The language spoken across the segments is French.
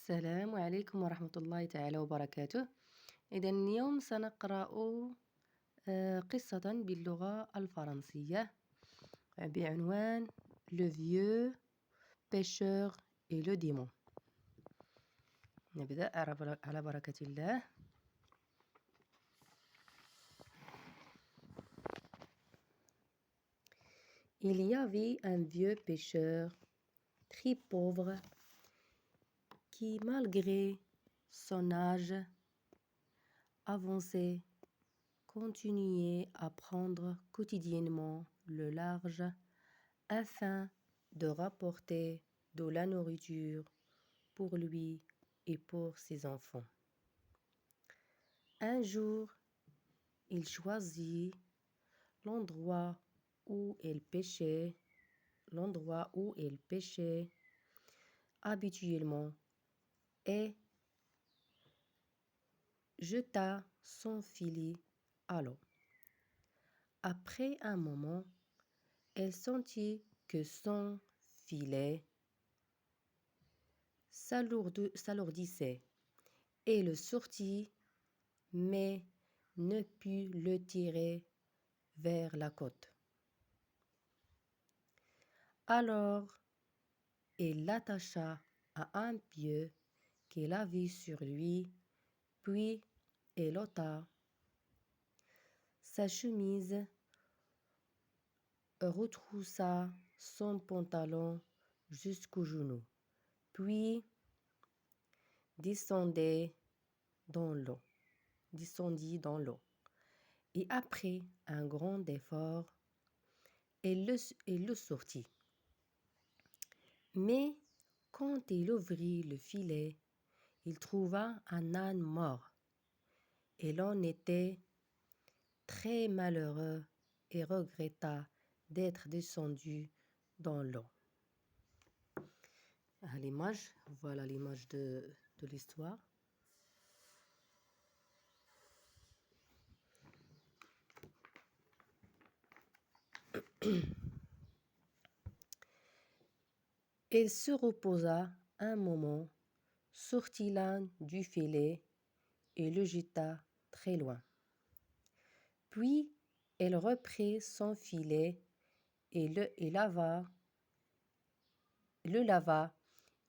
السلام عليكم ورحمة الله تعالى وبركاته. إذا اليوم سنقرأ قصة باللغة الفرنسية بعنوان Le vieux pêcheur et le démon. نبدأ على بركة الله. Il y avait un vieux pêcheur très pauvre qui, malgré son âge avancé, continuait à prendre quotidiennement le large afin de rapporter de la nourriture pour lui et pour ses enfants. Un jour, il choisit l'endroit où il pêchait habituellement et jeta son filet à l'eau. Après un moment, elle sentit que son filet s'alourdissait et le sortit, mais ne put le tirer vers la côte. Alors, il l'attacha à un pieu qu'il avait sur lui, puis il ôta sa chemise, retroussa son pantalon jusqu'aux genoux, puis descendit dans l'eau. Et après un grand effort, il le sortit. Mais quand il ouvrit le filet, il trouva un âne mort. Il en était très malheureux et regretta d'être descendu dans l'eau. Voilà l'image de l'histoire. Il se reposa un moment, sortit l'âne du filet et le jeta très loin. Puis il reprit son filet et le lava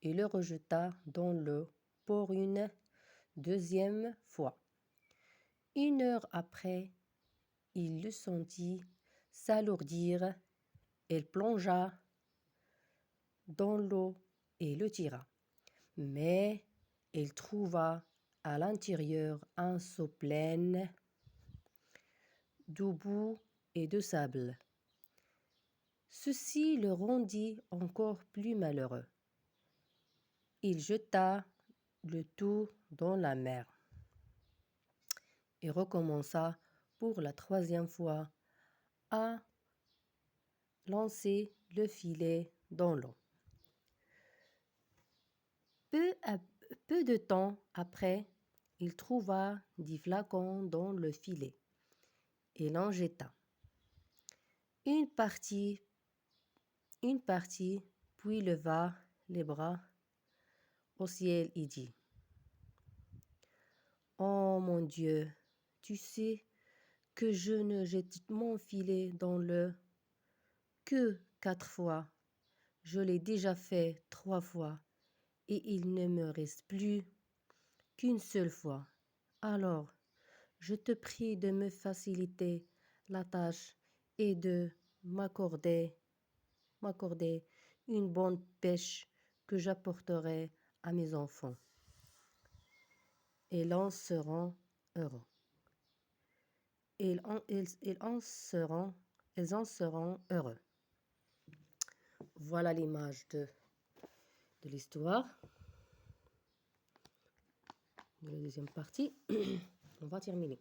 et le rejeta dans l'eau pour une deuxième fois. 1 heure après, il le sentit s'alourdir. Il plongea dans l'eau et le tira. Mais il trouva à l'intérieur un seau plein de boue et de sable. Ceci le rendit encore plus malheureux. Il jeta le tout dans la mer et recommença pour la 3e fois à lancer le filet dans l'eau. Peu de temps après, il trouva des flacons dans le filet et l'en jeta. Une partie, puis leva les bras au ciel et dit: « Oh mon Dieu, tu sais que je ne jette mon filet dans l'eau que 4 fois. Je l'ai déjà fait 3 fois et il ne me reste plus qu'une seule fois. Alors, je te prie de me faciliter la tâche et de m'accorder une bonne pêche que j'apporterai à mes enfants. Ils en seront heureux. Ils en seront heureux. » Voilà l'image de l'histoire. La deuxième partie, on va terminer.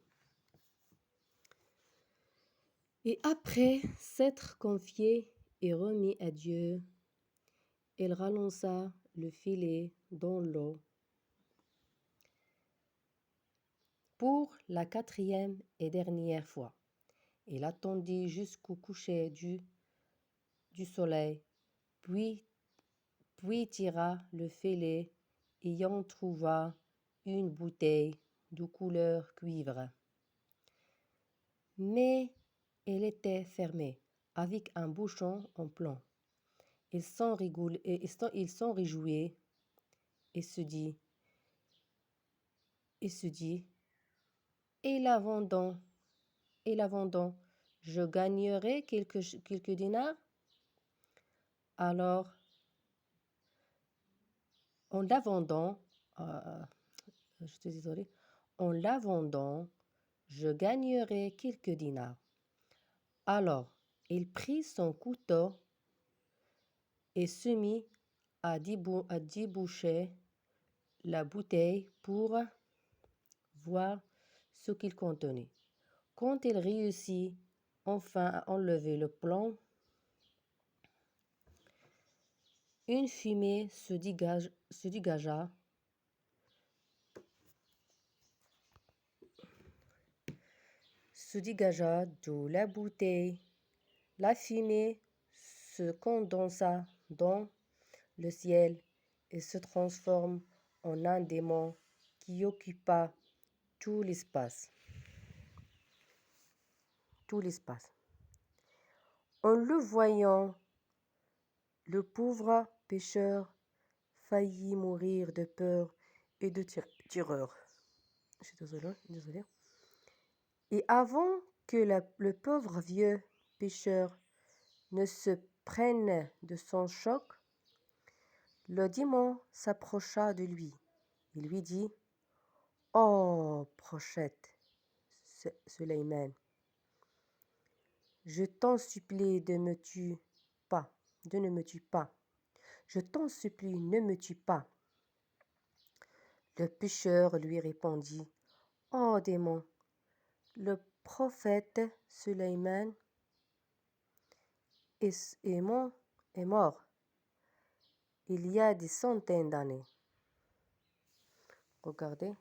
Et après s'être confié et remis à Dieu, il relança le filet dans l'eau pour la 4e et dernière fois. Il attendit jusqu'au coucher du soleil, puis tira le filet y en trouva une bouteille de couleur cuivre. Mais elle était fermée, avec un bouchon en plomb. Il s'en réjouit et se dit, et la vendant, je gagnerai quelques dinars. Alors, en la vendant, je suis désolée, en la vendant, je gagnerai quelques dinars. Alors, il prit son couteau et se mit à déboucher la bouteille pour voir ce qu'il contenait. Quand il réussit enfin à enlever le plomb, une fumée se dégagea de la bouteille. La fumée se condensa dans le ciel et se transforme en un démon qui occupa tout l'espace. En le voyant, le pauvre pêcheur faillit mourir de peur et de terreur. Je suis désolée. Et avant que le pauvre vieux pêcheur ne se prenne de son choc, le démon s'approcha de lui. Il lui dit: Oh, prophète Sulayman, je t'en supplie de ne me tue pas. Je t'en supplie, ne me tue pas. Le pêcheur lui répondit: Oh démon, le prophète Sulayman est mort il y a des centaines d'années. Regardez.